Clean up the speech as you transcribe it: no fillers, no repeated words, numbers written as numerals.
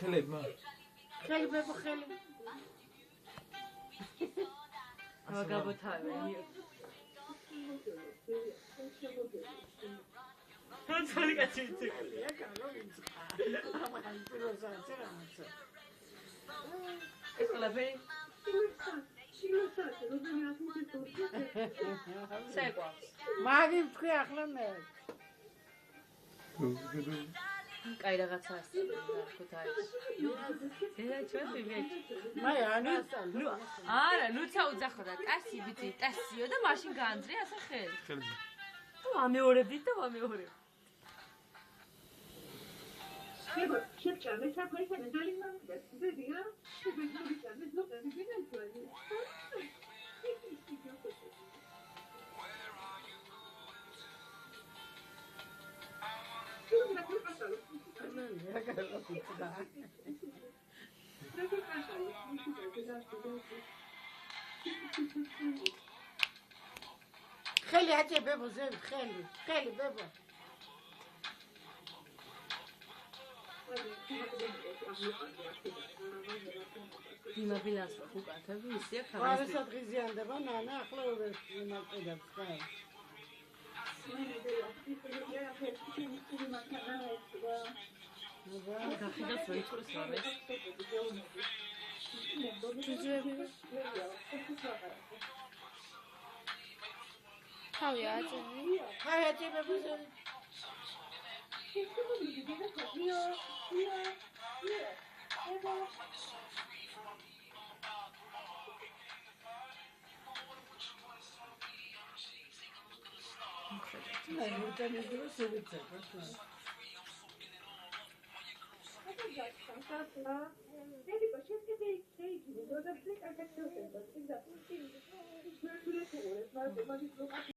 ხელებმა. ხელი ბებო ხელი. მაგაბოთავი. თოთოლი კაციციკია, კანო ვიწყა. ამან პიროსაძე რამაცა. ეს ლაბე. სეკვავს. მაგი თქვი ახლა მე. კაი რაღაცა ხუთაის. ზედა ჩვენ ვიბეჭ. მაი ანასთან. არა, ლუცა უძახოდა, ტასი ბიჭი, ტასიო და მაშინ გაანძრე ასე ხელი. ხელზე. ამეორებდით და ამეორებ. Nebo šepčame sa pojďte nezajímá, kde jste dia, že by jsme tam znovu neviděli. ხელი აჭე ბებო ზევი ხელი ბებო. დიმა ბილას უკათები ისე ხარ. ვარასად ღიზიანდება ნანა ახლა ვერ იმაკედებს ხარ. გახიდოს რო იწურს რამეს. თავი აჭები. ხაი აჭე ბებო ზევი. Ai, nu te ne duro să uite, așa. Vedi, cerca dei segni, dove plec anche tu, esatto, sì, ma